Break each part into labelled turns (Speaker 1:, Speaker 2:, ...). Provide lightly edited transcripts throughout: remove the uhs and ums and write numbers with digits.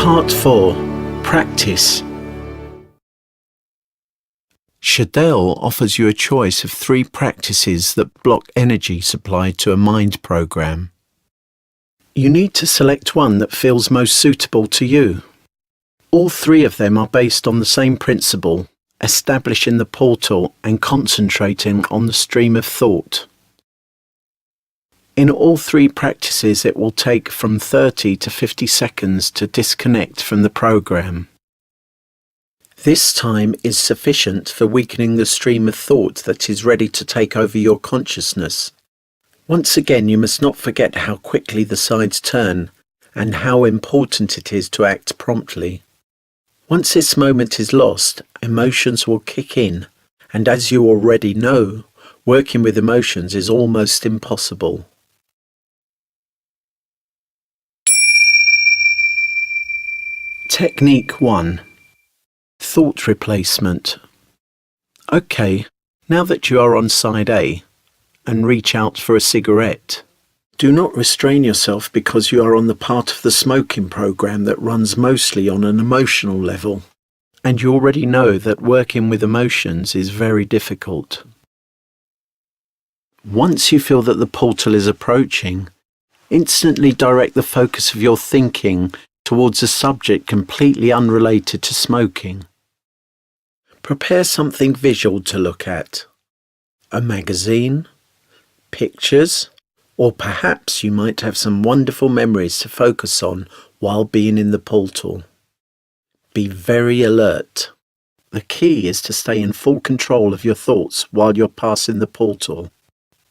Speaker 1: Part 4. Practice. Shadel offers you a choice of 3 practices that block energy supply to a mind program. You need to select one that feels most suitable to you. All 3 of them are based on the same principle, establishing the portal and concentrating on the stream of thought. In all 3 practices, it will take from 30 to 50 seconds to disconnect from the program. This time is sufficient for weakening the stream of thought that is ready to take over your consciousness. Once again, you must not forget how quickly the sides turn and how important it is to act promptly. Once this moment is lost, emotions will kick in, and as you already know, working with emotions is almost impossible. Technique 1. Thought replacement. Okay, now that you are on side A, and reach out for a cigarette. Do not restrain yourself because you are on the part of the smoking program that runs mostly on an emotional level, and you already know that working with emotions is very difficult. Once you feel that the portal is approaching, instantly direct the focus of your thinking towards a subject completely unrelated to smoking. Prepare something visual to look at. A magazine, pictures, or perhaps you might have some wonderful memories to focus on while being in the portal. Be very alert. The key is to stay in full control of your thoughts while you're passing the portal,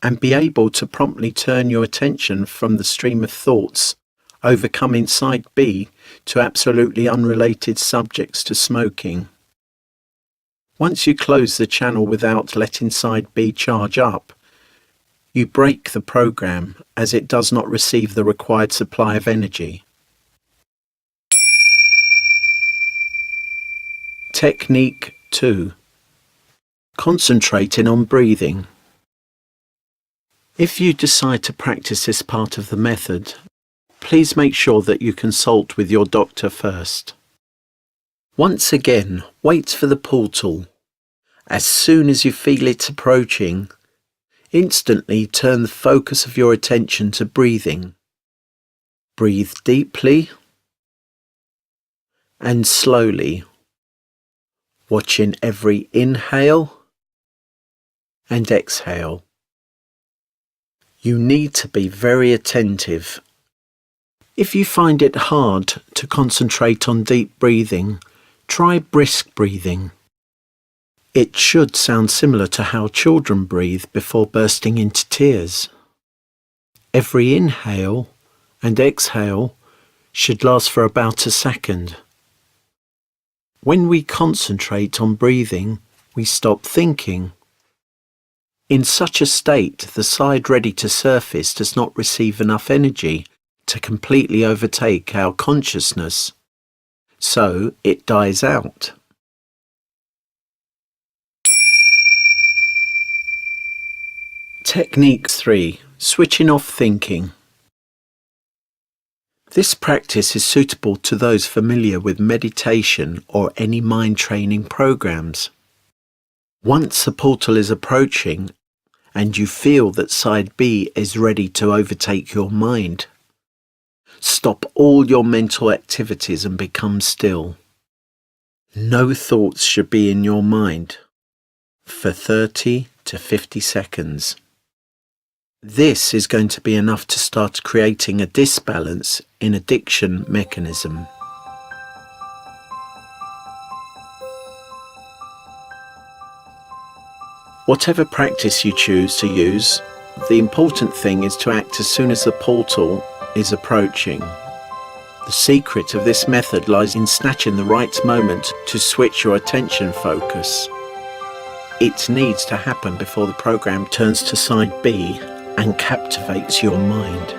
Speaker 1: and be able to promptly turn your attention from the stream of thoughts overcoming side B to absolutely unrelated subjects to smoking. Once you close the channel without letting side B charge up, you break the program as it does not receive the required supply of energy. Technique 2. Concentrating on breathing. If you decide to practice this part of the method, please make sure that you consult with your doctor first. Once again, wait for the portal. As soon as you feel it approaching, instantly turn the focus of your attention to breathing. Breathe deeply and slowly, watching every inhale and exhale. You need to be very attentive. If you find it hard to concentrate on deep breathing, try brisk breathing. It should sound similar to how children breathe before bursting into tears. Every inhale and exhale should last for about a second. When we concentrate on breathing, we stop thinking. In such a state, the side ready to surface does not receive enough energy to completely overtake our consciousness, so it dies out. Technique 3. Switching off thinking. This practice is suitable to those familiar with meditation or any mind training programs. Once the portal is approaching and you feel that side B is ready to overtake your mind, stop all your mental activities and become still. No thoughts should be in your mind for 30 to 50 seconds. This is going to be enough to start creating a disbalance in addiction mechanism. Whatever practice you choose to use, the important thing is to act as soon as the portal is approaching. The secret of this method lies in snatching the right moment to switch your attention focus. It needs to happen before the program turns to side B and captivates your mind.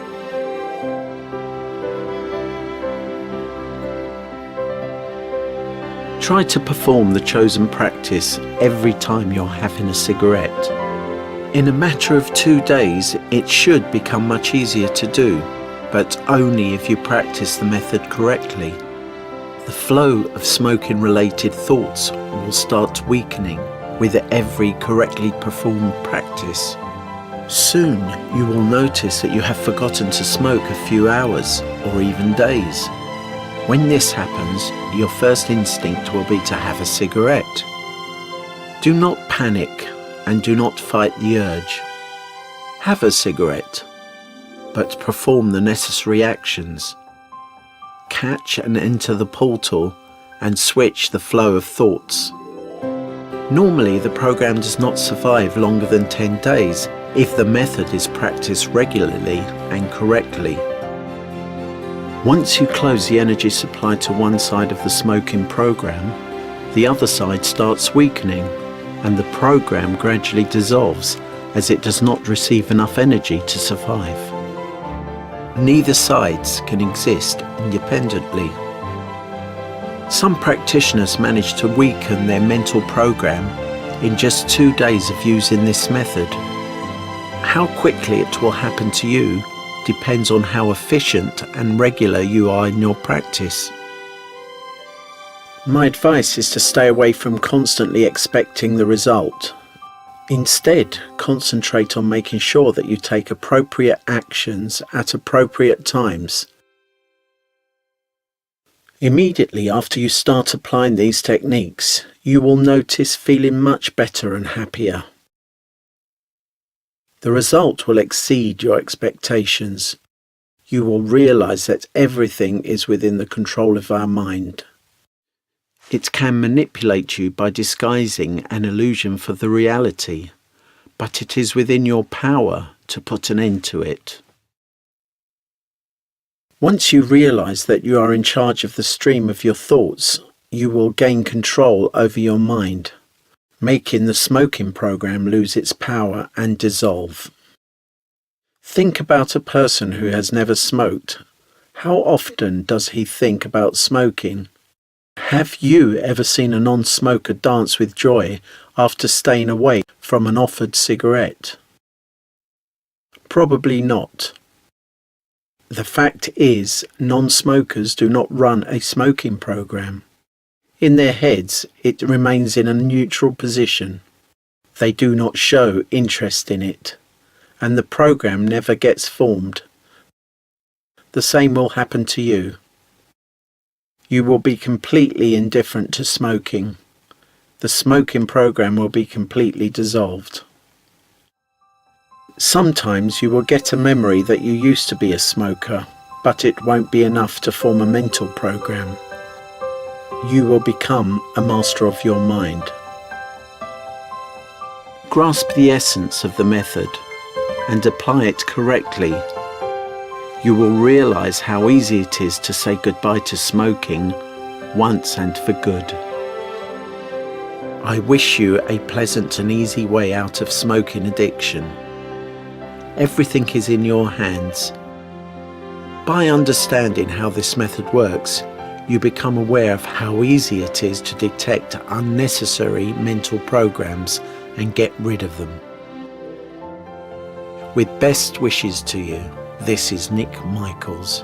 Speaker 1: Try to perform the chosen practice every time you're having a cigarette. In a matter of 2 days, it should become much easier to do, but only if you practice the method correctly. The flow of smoking-related thoughts will start weakening with every correctly performed practice. Soon you will notice that you have forgotten to smoke a few hours or even days. When this happens, your first instinct will be to have a cigarette. Do not panic and do not fight the urge. Have a cigarette, but perform the necessary actions. Catch and enter the portal and switch the flow of thoughts. Normally, the program does not survive longer than 10 days if the method is practiced regularly and correctly. Once you close the energy supply to one side of the smoking program, the other side starts weakening and the program gradually dissolves as it does not receive enough energy to survive. Neither sides can exist independently. Some practitioners manage to weaken their mental program in just 2 days of using this method. How quickly it will happen to you depends on how efficient and regular you are in your practice. My advice is to stay away from constantly expecting the result. Instead, concentrate on making sure that you take appropriate actions at appropriate times. Immediately after you start applying these techniques, you will notice feeling much better and happier. The result will exceed your expectations. You will realize that everything is within the control of our mind. It can manipulate you by disguising an illusion for the reality, but it is within your power to put an end to it. Once you realize that you are in charge of the stream of your thoughts, you will gain control over your mind, making the smoking program lose its power and dissolve. Think about a person who has never smoked. How often does he think about smoking? Have you ever seen a non-smoker dance with joy after staying away from an offered cigarette? Probably not. The fact is, non-smokers do not run a smoking program. In their heads, it remains in a neutral position. They do not show interest in it, and the program never gets formed. The same will happen to you. You will be completely indifferent to smoking. The smoking program will be completely dissolved. Sometimes you will get a memory that you used to be a smoker, but it won't be enough to form a mental program. You will become a master of your mind. Grasp the essence of the method and apply it correctly. You will realize how easy it is to say goodbye to smoking once and for good. I wish you a pleasant and easy way out of smoking addiction. Everything is in your hands. By understanding how this method works, you become aware of how easy it is to detect unnecessary mental programs and get rid of them. With best wishes to you, this is Nick Michaels.